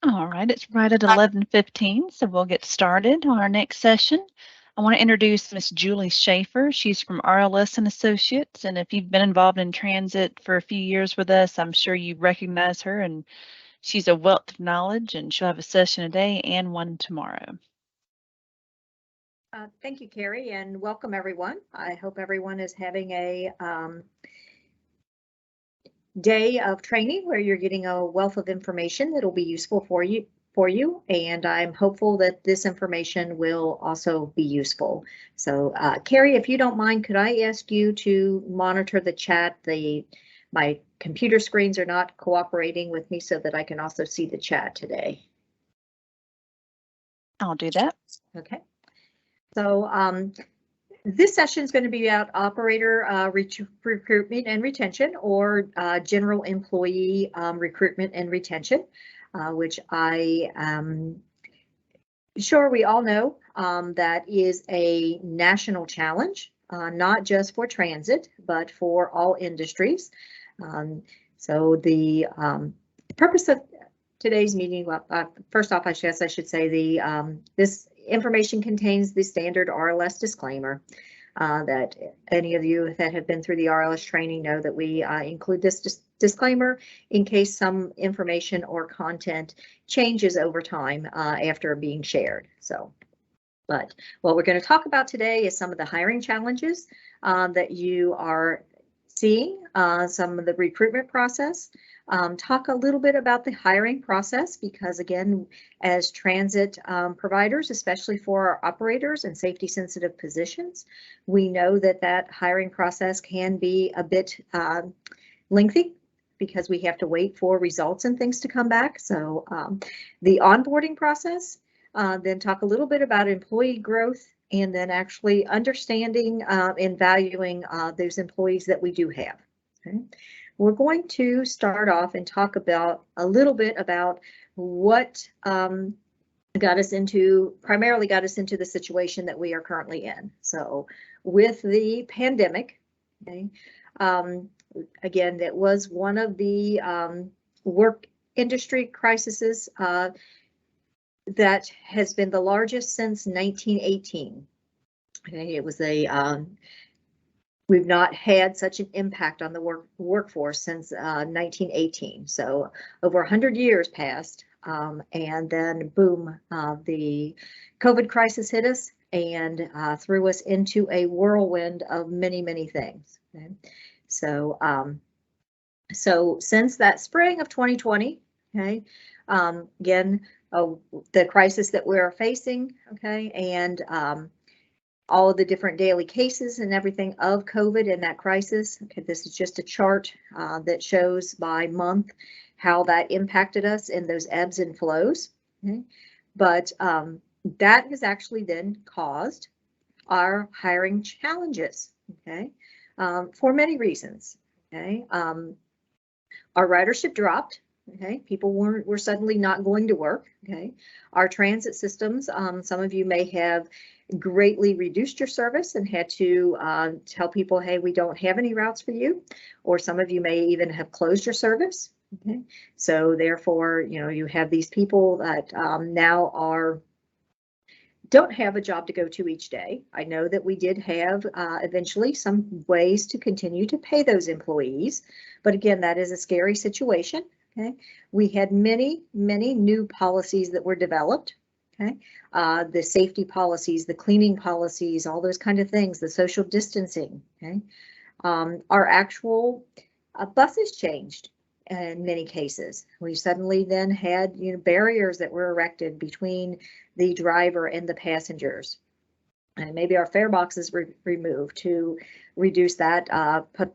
All right, it's right at 11:15, so we'll get started on our next session. I want to introduce Miss Julie Schaefer. She's from RLS and Associates, and if you've been involved in transit for a few years with us, I'm sure you recognize her, and she's a wealth of knowledge, and she'll have a session today and one tomorrow. Thank you, Carrie, and welcome everyone. I hope everyone is having a day of training where you're getting a wealth of information that'll be useful for you, and I'm hopeful that this information will also be useful. So Carrie, if you don't mind, could I ask you to monitor the chat? My computer screens are not cooperating with me so that I can also see the chat today. I'll do that. Okay. So this session is going to be about operator recruitment and retention, or general employee recruitment and retention, which I am sure we all know that is a national challenge, not just for transit, but for all industries. So the purpose of today's meeting, first off, I guess I should say this information contains the standard RLS disclaimer that any of you that have been through the RLS training know that we include this disclaimer in case some information or content changes over time after being shared. But what we're going to talk about today is some of the hiring challenges that you are seeing, some of the recruitment process, talk a little bit about the hiring process, because again, as transit providers, especially for our operators and safety sensitive positions, we know that hiring process can be a bit lengthy because we have to wait for results and things to come back. So the onboarding process, then talk a little bit about employee growth, and then actually understanding and valuing those employees that we do have. Okay. We're going to start off and talk about a little bit about what primarily got us into the situation that we are currently in. So with the pandemic, okay, again, that was one of the work industry crises that has been the largest since 1918. Okay, it was we've not had such an impact on the workforce since 1918. So over 100 years passed, and then boom, the COVID crisis hit us and threw us into a whirlwind of many, many things. Okay? So, so since that spring of 2020, okay, again, the crisis that we're facing, okay, and all of the different daily cases and everything of COVID and that crisis. Okay, this is just a chart that shows by month how that impacted us in those ebbs and flows. Okay? But that has actually then caused our hiring challenges, okay, for many reasons. Okay, our ridership dropped. Okay, people were suddenly not going to work. Okay, our transit systems, some of you may have greatly reduced your service and had to tell people, hey, we don't have any routes for you, or some of you may even have closed your service. Okay, so therefore, you have these people that now don't have a job to go to each day. I know that we did have eventually some ways to continue to pay those employees, but again, that is a scary situation. Okay, we had many new policies that were developed. Okay, the safety policies, the cleaning policies, all those kind of things, the social distancing. Okay, our actual buses changed in many cases. We suddenly then had barriers that were erected between the driver and the passengers, and maybe our fare boxes were removed to reduce that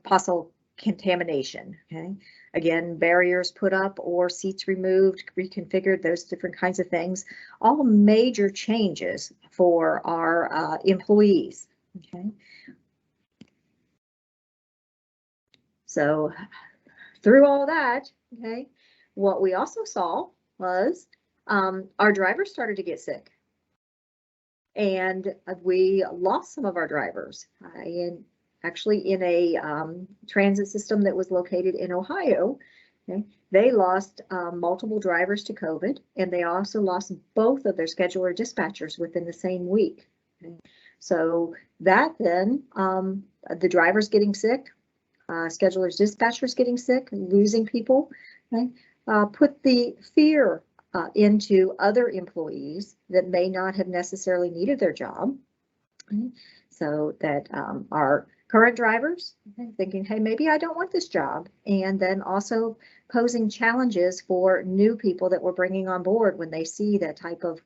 possible contamination. Okay. Again, barriers put up or seats removed, reconfigured, those different kinds of things, all major changes for our employees. Okay. So through all that, okay, what we also saw was our drivers started to get sick. And we lost some of our drivers. Actually in a transit system that was located in Ohio, Okay? They lost multiple drivers to COVID, and they also lost both of their scheduler dispatchers within the same week. Okay? So that then, the drivers getting sick, schedulers, dispatchers getting sick, losing people, okay? Put the fear into other employees that may not have necessarily needed their job. Okay? So that our current drivers thinking, hey, maybe I don't want this job. And then also posing challenges for new people that we're bringing on board when they see that type of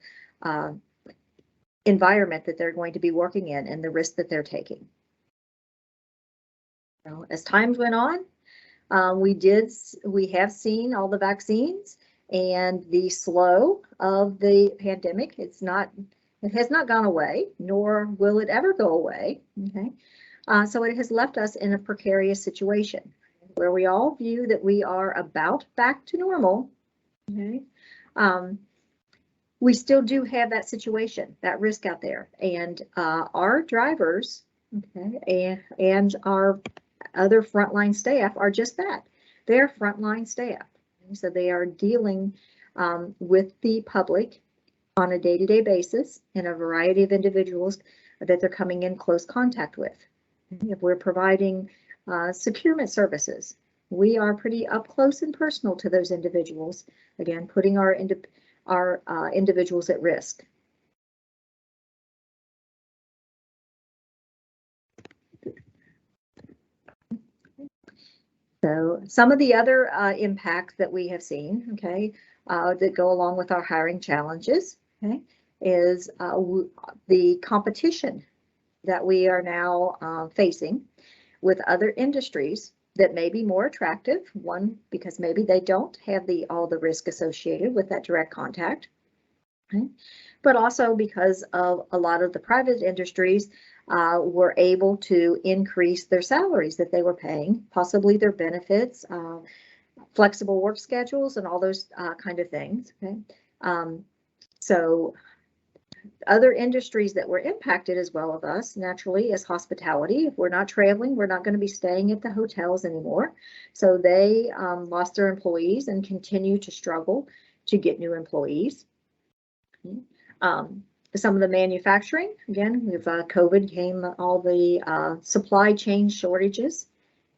environment that they're going to be working in and the risk that they're taking. So as times went on, we have seen all the vaccines and the slow of the pandemic. It has not gone away, nor will it ever go away. Okay, so it has left us in a precarious situation where we all view that we are about back to normal. Okay, we still do have that situation, that risk out there, and our drivers, okay, and our other frontline staff are just that. They're frontline staff. So they are dealing with the public on a day-to-day basis and a variety of individuals that they're coming in close contact with. If we're providing securement services, we are pretty up close and personal to those individuals, again, putting our individuals at risk. So some of the other impacts that we have seen, okay, that go along with our hiring challenges, okay, is the competition that we are now facing with other industries that may be more attractive. One, because maybe they don't have all the risk associated with that direct contact, okay, but also because of a lot of the private industries were able to increase their salaries that they were paying, possibly their benefits, flexible work schedules, and all those kind of things. Okay, so other industries that were impacted as well of us naturally is hospitality. If we're not traveling, we're not going to be staying at the hotels anymore. So they lost their employees and continue to struggle to get new employees. Okay. Some of the manufacturing, again, with COVID came all the supply chain shortages.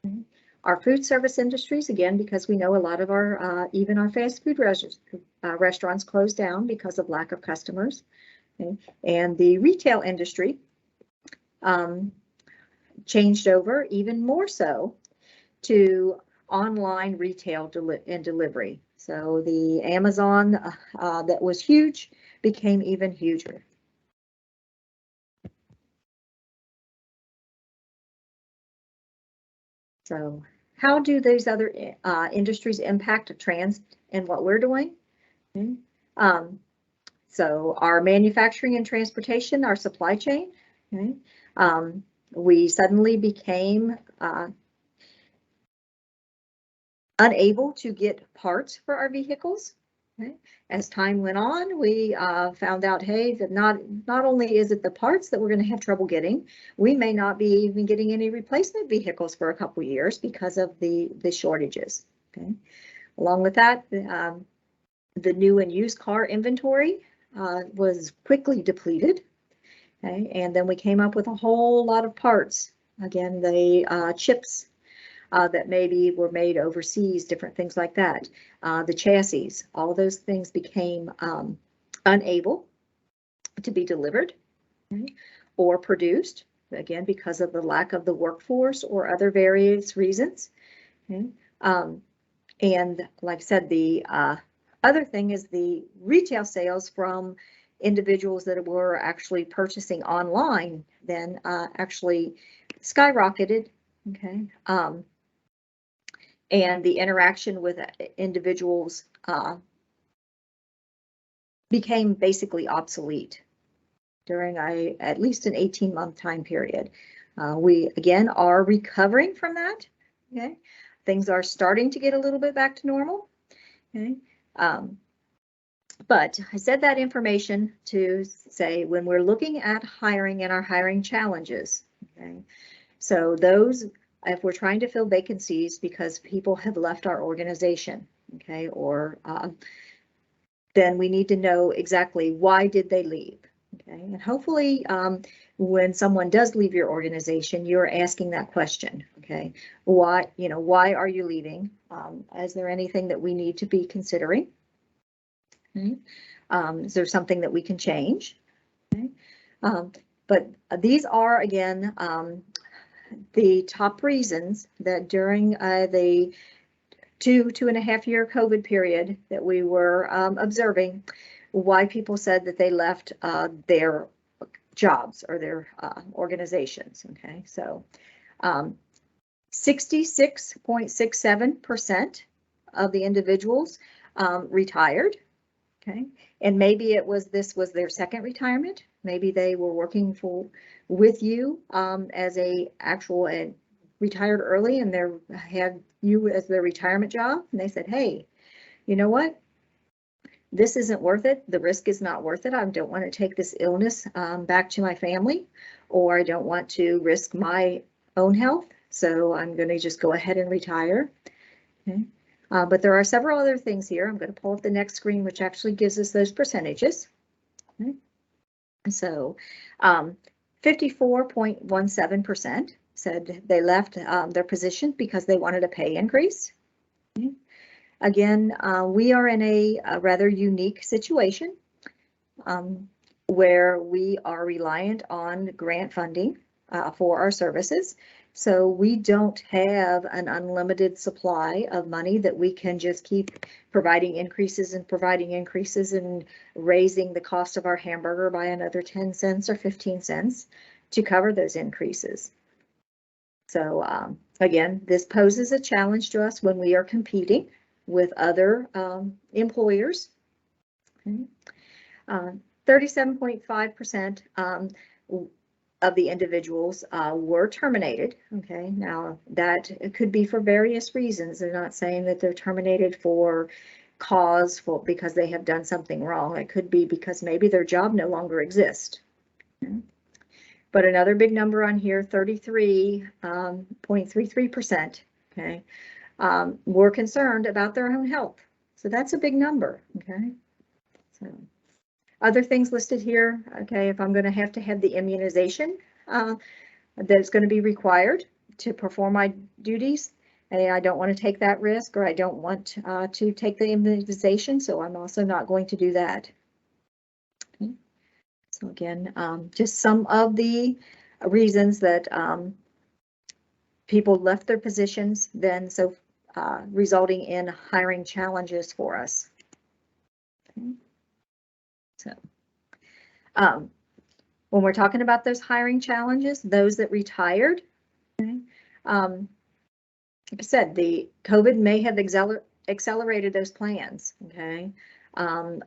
Okay. Our food service industries, again, because we know a lot of our, even our fast food restaurants closed down because of lack of customers. Okay. And the retail industry changed over even more so to online retail and delivery. So the Amazon that was huge became even huger. So how do these other industries impact trans and what we're doing? Okay. So our manufacturing and transportation, our supply chain, okay, we suddenly became unable to get parts for our vehicles. Okay. As time went on, we found out, hey, that not only is it the parts that we're going to have trouble getting, we may not be even getting any replacement vehicles for a couple of years because of the shortages. Okay. Along with that, the new and used car inventory was quickly depleted. Okay. And then we came up with a whole lot of parts. Again, the chips that maybe were made overseas, different things like that. The chassis, all those things became unable to be delivered, okay, or produced, again, because of the lack of the workforce or other various reasons. Okay. And like I said, the other thing is the retail sales from individuals that were actually purchasing online then actually skyrocketed. Okay. And the interaction with individuals became basically obsolete during at least an 18-month time period. We, again, are recovering from that. Okay. Things are starting to get a little bit back to normal. Okay. But I said that information to say when we're looking at hiring and our hiring challenges, okay, so those if we're trying to fill vacancies because people have left our organization, okay, or then we need to know exactly why did they leave, okay? And hopefully when someone does leave your organization, you're asking that question, okay? Why, why are you leaving? Is there anything that we need to be considering? Okay. Is there something that we can change? Okay. But these are, again, the top reasons that during the 2.5 year COVID period that we were observing, why people said that they left their jobs or their organizations. Okay, so 66.67% of the individuals retired. Okay, and maybe this was their second retirement. Maybe they were working with you as a actual and retired early, and they had you as their retirement job, and they said, hey, you know what? This isn't worth it. The risk is not worth it. I don't want to take this illness back to my family, or I don't want to risk my own health. So I'm going to just go ahead and retire. Okay. But there are several other things here. I'm going to pull up the next screen, which actually gives us those percentages. Okay. So 54.17% said they left their position because they wanted a pay increase. Okay. Again, we are in a rather unique situation where we are reliant on grant funding for our services. So we don't have an unlimited supply of money that we can just keep providing increases and raising the cost of our hamburger by another 10 cents or 15 cents to cover those increases. So again, this poses a challenge to us when we are competing with other employers. Okay. 37.5% of the individuals were terminated. Okay, now that could be for various reasons. They're not saying that they're terminated for because they have done something wrong. It could be because maybe their job no longer exists. Okay. But another big number on here, 33.33%, okay, were concerned about their own health. So that's a big number, okay? So other things listed here, okay, if I'm going to have the immunization that's going to be required to perform my duties, and I don't want to take that risk, or I don't want to take the immunization, so I'm also not going to do that. Okay. So again, just some of the reasons that people left their positions, then resulting in hiring challenges for us. Okay. So when we're talking about those hiring challenges, those that retired, okay, like I said, the COVID may have accelerated those plans, okay,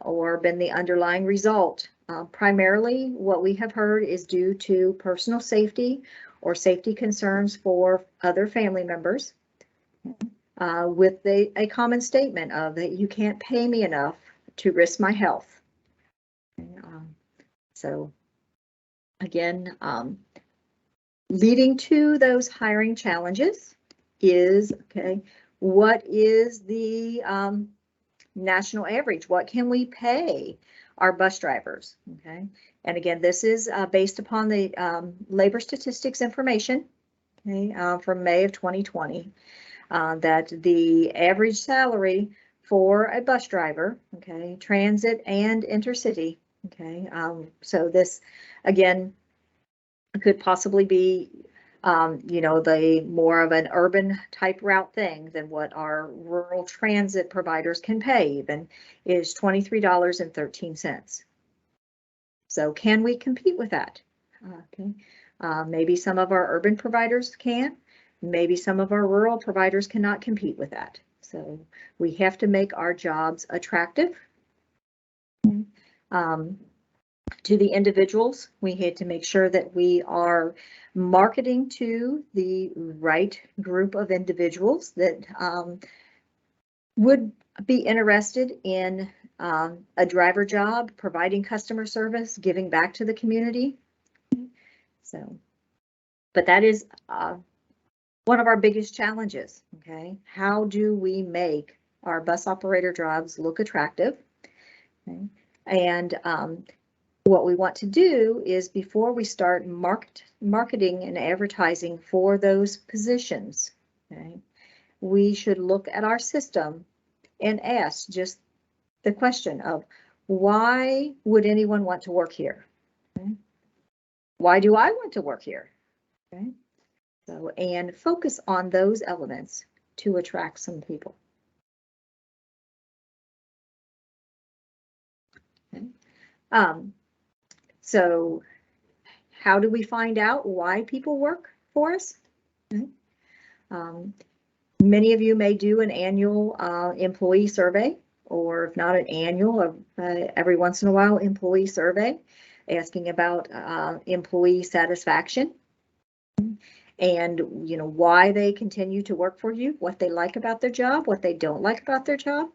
or been the underlying result. Primarily, what we have heard is due to personal safety or safety concerns for other family members, with a common statement of that you can't pay me enough to risk my health. So again, leading to those hiring challenges is, okay, what is the national average? What can we pay our bus drivers? Okay, and again, this is based upon the labor statistics information, okay, from May of 2020, that the average salary for a bus driver, okay, transit and intercity, okay, so this again could possibly be the more of an urban type route thing than what our rural transit providers can pay even is $23.13. So can we compete with that? Okay, maybe some of our urban providers can, maybe some of our rural providers cannot compete with that. So we have to make our jobs attractive. To the individuals, we had to make sure that we are marketing to the right group of individuals that would be interested in a driver job, providing customer service, giving back to the community. So, but that is one of our biggest challenges, okay? How do we make our bus operator jobs look attractive? Okay? And what we want to do is, before we start marketing and advertising for those positions, okay, we should look at our system and ask just the question of, why would anyone want to work here? Okay? Why do I want to work here? Okay? So, and focus on those elements to attract some people. Okay? So how do we find out why people work for us? Okay. Many of you may do an annual employee survey, or if not an annual, every once in a while employee survey, asking about employee satisfaction, and why they continue to work for you, what they like about their job, what they don't like about their job.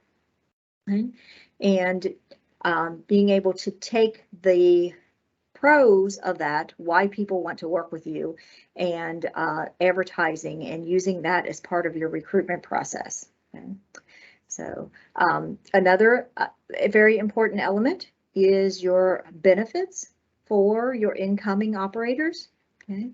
Okay. And being able to take the pros of that, why people want to work with you, and advertising and using that as part of your recruitment process. Okay. So another a very important element is your benefits for your incoming operators. Okay.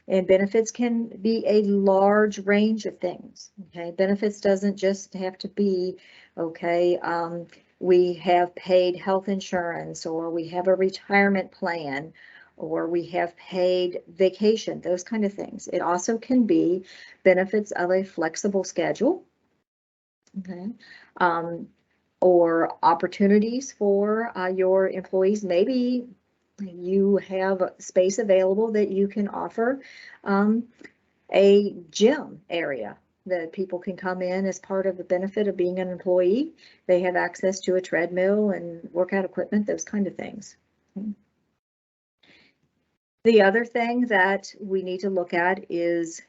And benefits can be a large range of things. Okay, benefits doesn't just have to be, okay, we have paid health insurance, or we have a retirement plan, or we have paid vacation, those kind of things. It also can be benefits of a flexible schedule, okay, or opportunities for your employees. Maybe you have space available that you can offer a gym area that people can come in as part of the benefit of being an employee. They have access to a treadmill and workout equipment, those kind of things. Okay. The other thing that we need to look at is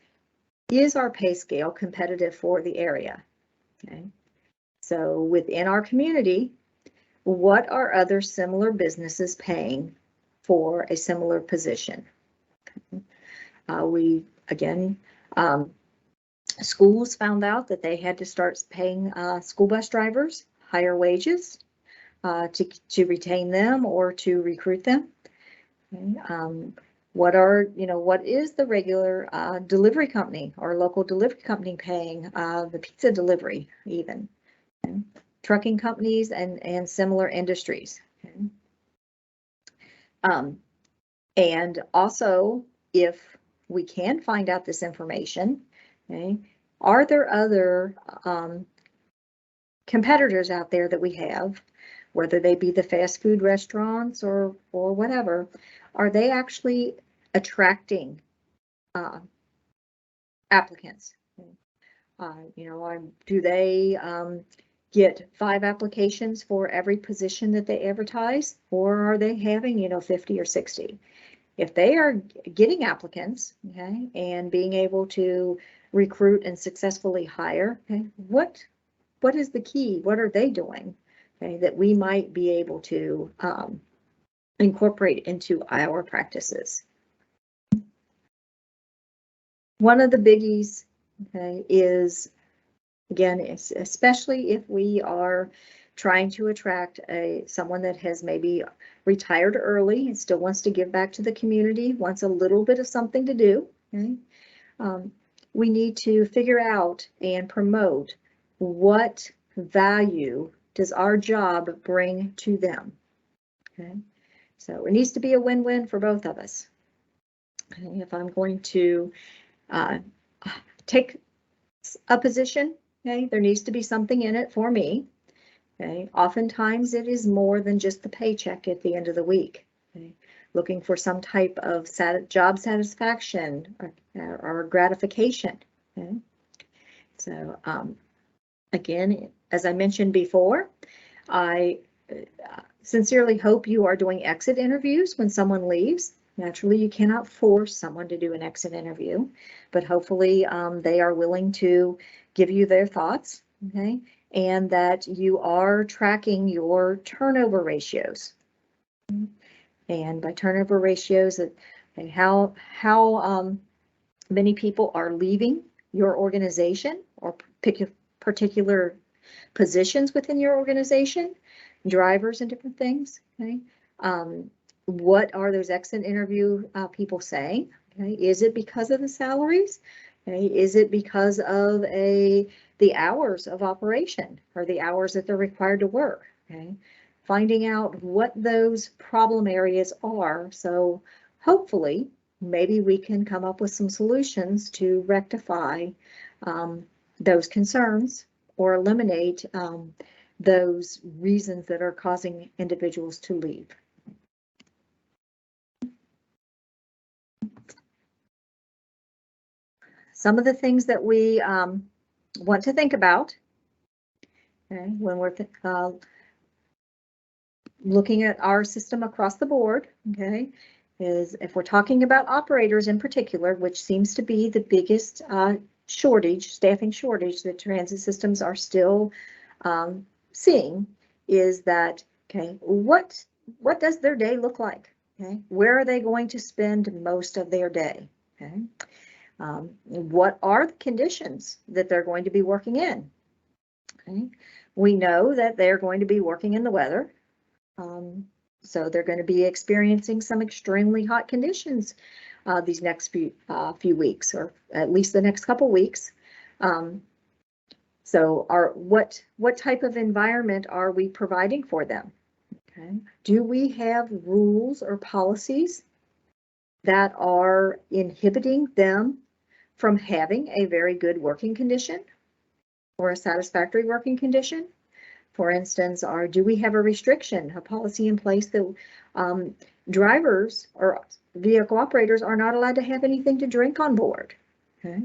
our pay scale competitive for the area? Okay. So within our community, what are other similar businesses paying for a similar position? We, again, schools found out that they had to start paying school bus drivers higher wages to retain them or to recruit them. Okay. What is the regular delivery company or local delivery company paying, the pizza delivery even? Okay. Trucking companies and similar industries. Okay. And also, if we can find out this information, okay, are there other competitors out there that we have, whether they be the fast food restaurants or whatever, are they actually attracting applicants? Do they get 5 applications for every position that they advertise, or are they having 50 or 60? If they are getting applicants, okay, and being able to recruit and successfully hire, okay, what is the key? What are they doing, okay, that we might be able to incorporate into our practices? One of the biggies, okay, is, again, especially if we are trying to attract someone that has maybe retired early and still wants to give back to the community, wants a little bit of something to do. Okay? We need to figure out and promote what value does our job bring to them. Okay? So it needs to be a win-win for both of us. Okay? If I'm going to take a position, okay, there needs to be something in it for me. Okay, oftentimes it is more than just the paycheck at the end of the week. Okay, looking for some type of job satisfaction or gratification. Okay, so again, as I mentioned before, I sincerely hope you are doing exit interviews when someone leaves. Naturally, you cannot force someone to do an exit interview, but hopefully they are willing to give you their thoughts. Okay. And that you are tracking your turnover ratios. And by turnover ratios, how Many people are leaving your organization or particular positions within your organization, drivers and different things. Okay. What are those exit interview people saying? Okay. Is it because of the salaries? Okay. Is it because of the hours of operation or the hours that they're required to work? Okay. Finding out what those problem areas are. So hopefully, maybe we can come up with some solutions to rectify those concerns or eliminate those reasons that are causing individuals to leave. Some of the things that we want to think about, okay, when we're looking at our system across the board, okay, is if we're talking about operators in particular, which seems to be the biggest staffing shortage that transit systems are still seeing, is that, okay, what does their day look like? Okay, where are they going to spend most of their day? Okay, what are the conditions that they're going to be working in? Okay, we know that they're going to be working in the weather. So they're going to be experiencing some extremely hot conditions these next few weeks, or at least the next couple weeks. So what type of environment are we providing for them? Okay. Do we have rules or policies that are inhibiting them from having a very good working condition or a satisfactory working condition? For instance, do we have a restriction, a policy in place that drivers or vehicle operators are not allowed to have anything to drink on board? Okay.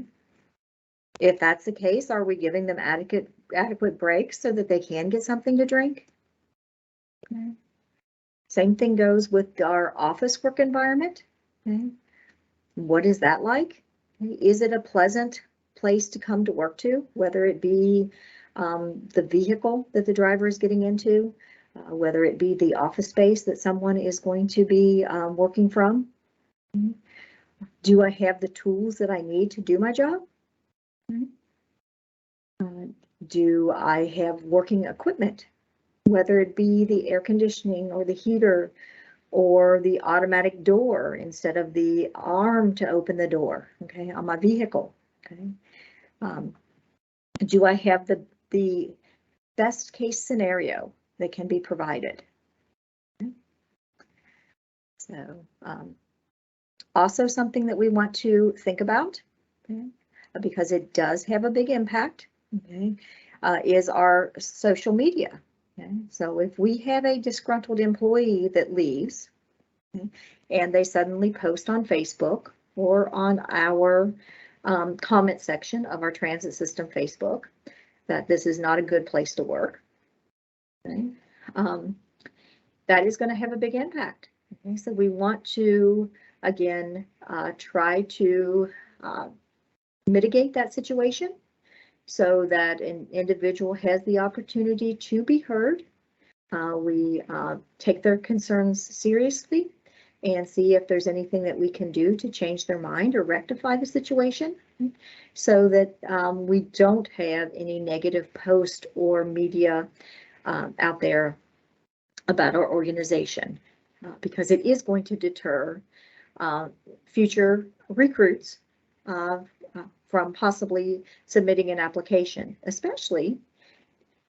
If that's the case, are we giving them adequate breaks so that they can get something to drink? Okay. Same thing goes with our office work environment. Okay. What is that like? Is it a pleasant place to come to work to, whether it be the vehicle that the driver is getting into, whether it be the office space that someone is going to be working from? Do I have the tools that I need to do my job? Do I have working equipment, whether it be the air conditioning or the heater or the automatic door instead of the arm to open the door, okay, on my vehicle? Okay. Do I have the best case scenario that can be provided? Okay. So also something that we want to think about, okay, because it does have a big impact, okay, is our social media. Okay. So if we have a disgruntled employee that leaves, okay, and they suddenly post on Facebook or on our comment section of our transit system Facebook that this is not a good place to work, okay, that is going to have a big impact. Okay. So we want to, again, try to mitigate that situation so that an individual has the opportunity to be heard. We take their concerns seriously and see if there's anything that we can do to change their mind or rectify the situation so that we don't have any negative post or media out there about our organization, because it is going to deter future recruits from possibly submitting an application, especially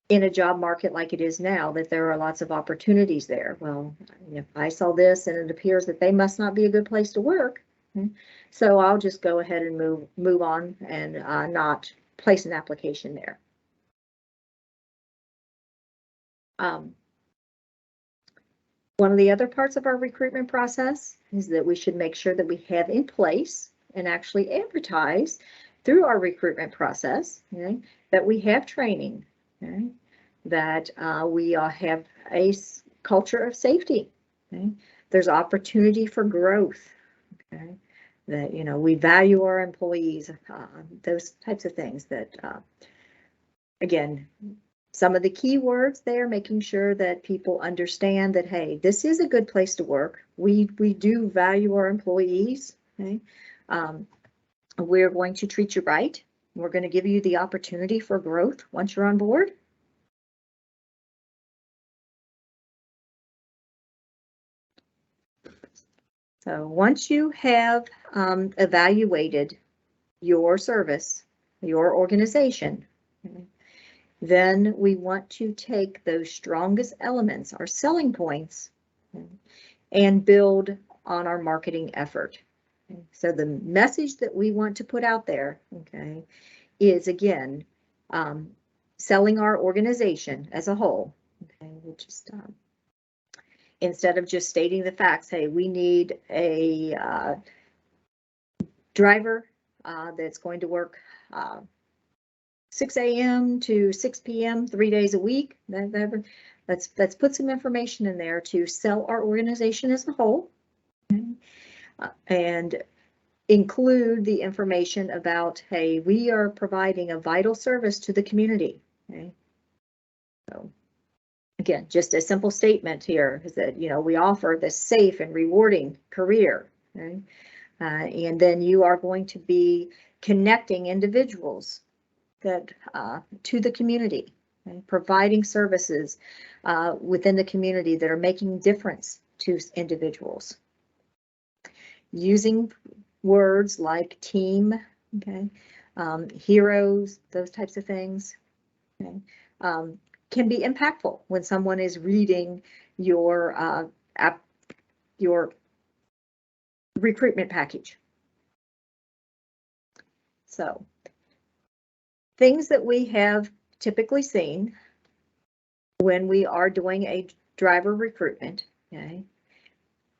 in a job market like it is now, that there are lots of opportunities there. Well, if I saw this and it appears that they must not be a good place to work, so I'll just go ahead and move on and not place an application there. One of the other parts of our recruitment process is that we should make sure that we have in place and actually advertise through our recruitment process, okay, that we have training, okay, that we have a culture of safety. Okay. There's opportunity for growth. Okay. That, you know, we value our employees, those types of things that, again, some of the key words there, making sure that people understand that, hey, this is a good place to work. We do value our employees. Okay. We're going to treat you right. We're going to give you the opportunity for growth once you're on board. So once you have evaluated your service, your organization, okay, then we want to take those strongest elements, our selling points, okay, and build on our marketing effort. Okay. So the message that we want to put out there, okay, is again, selling our organization as a whole. Okay, we'll just instead of just stating the facts, hey, we need a driver that's going to work 6 a.m. to 6 p.m. 3 days a week. Let's put some information in there to sell our organization as a whole, okay? And include the information about, hey, we are providing a vital service to the community. Okay? So again, just a simple statement here is that, you know, we offer this safe and rewarding career. Okay? And then you are going to be connecting individuals that to the community, okay? Providing services within the community that are making difference to individuals. Using words like team, okay, heroes, those types of things, okay, can be impactful when someone is reading your your recruitment package. So things that we have typically seen when we are doing a driver recruitment, okay,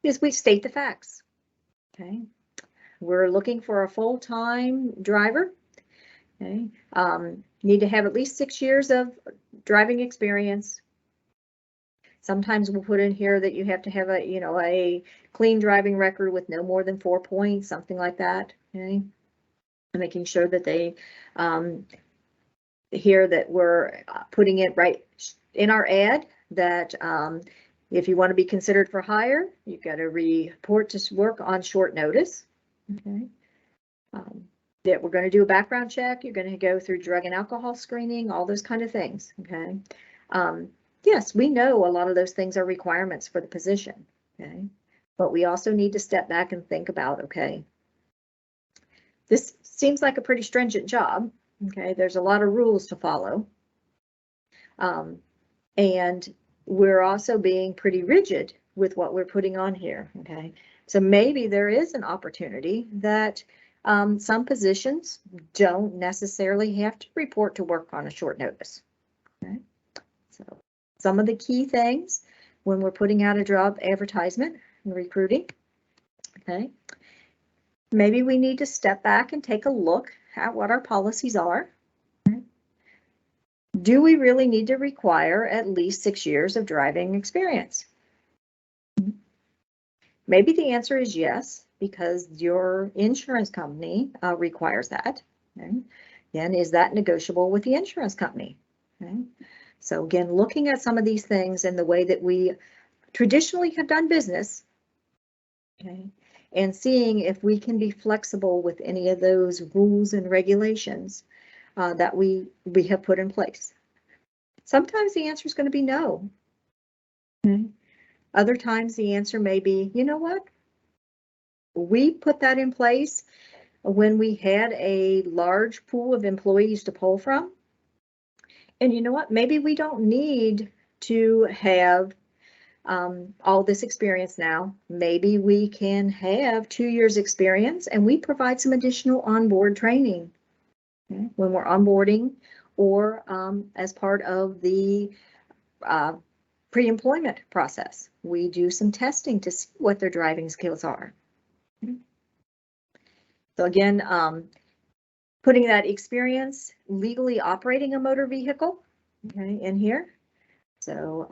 is we state the facts. Okay, we're looking for a full-time driver. Okay, need to have at least 6 years of driving experience. Sometimes we'll put in here that you have to have a, you know, a clean driving record with no more than 4 points, something like that. Okay, and making sure that they here that we're putting it right in our ad that if you want to be considered for hire, you've got to report to work on short notice. Okay. That we're going to do a background check. You're going to go through drug and alcohol screening, all those kind of things. Okay. Yes, we know a lot of those things are requirements for the position. Okay. But we also need to step back and think about, okay, this seems like a pretty stringent job. Okay. There's a lot of rules to follow. And we're also being pretty rigid with what we're putting on here. Okay. So maybe there is an opportunity that some positions don't necessarily have to report to work on a short notice. Okay. So some of the key things when we're putting out a job advertisement and recruiting, okay, maybe we need to step back and take a look at what our policies are. Okay. Do we really need to require at least 6 years of driving experience? Maybe the answer is yes, because your insurance company requires that. Okay. Again, is that negotiable with the insurance company? Okay. So again, looking at some of these things and the way that we traditionally have done business, okay, and seeing if we can be flexible with any of those rules and regulations that we have put in place. Sometimes the answer is going to be no. Okay. Other times the answer may be, you know what? We put that in place when we had a large pool of employees to pull from. And you know what? Maybe we don't need to have all this experience now. Maybe we can have 2 years experience and we provide some additional onboard training, okay, when we're onboarding or as part of the pre-employment process. We do some testing to see what their driving skills are. Okay. So again, putting that experience legally operating a motor vehicle, okay, in here. So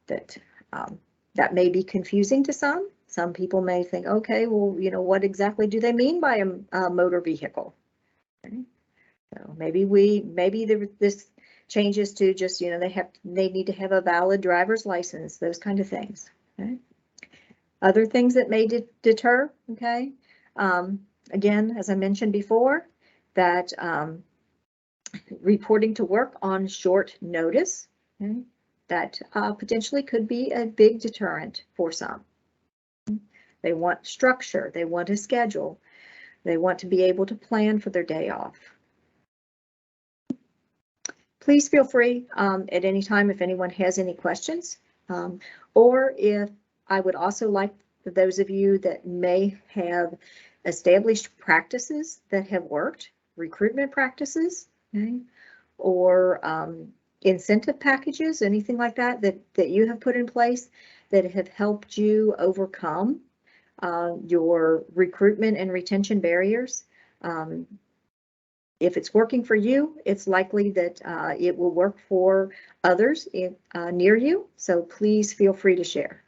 that may be confusing to some. Some people may think, okay, well, you know, what exactly do they mean by a motor vehicle? Okay. So maybe this changes to just, you know, they need to have a valid driver's license, those kind of things. Okay. Other things that may deter, okay, Again, as I mentioned before, that reporting to work on short notice, okay, that potentially could be a big deterrent for some. They want structure, they want a schedule, they want to be able to plan for their day off. Please feel free at any time if anyone has any questions, or if I would also like for those of you that may have established practices that have worked, recruitment practices, okay, or incentive packages, anything like that, that you have put in place that have helped you overcome your recruitment and retention barriers. If it's working for you, it's likely that it will work for others near you. So please feel free to share.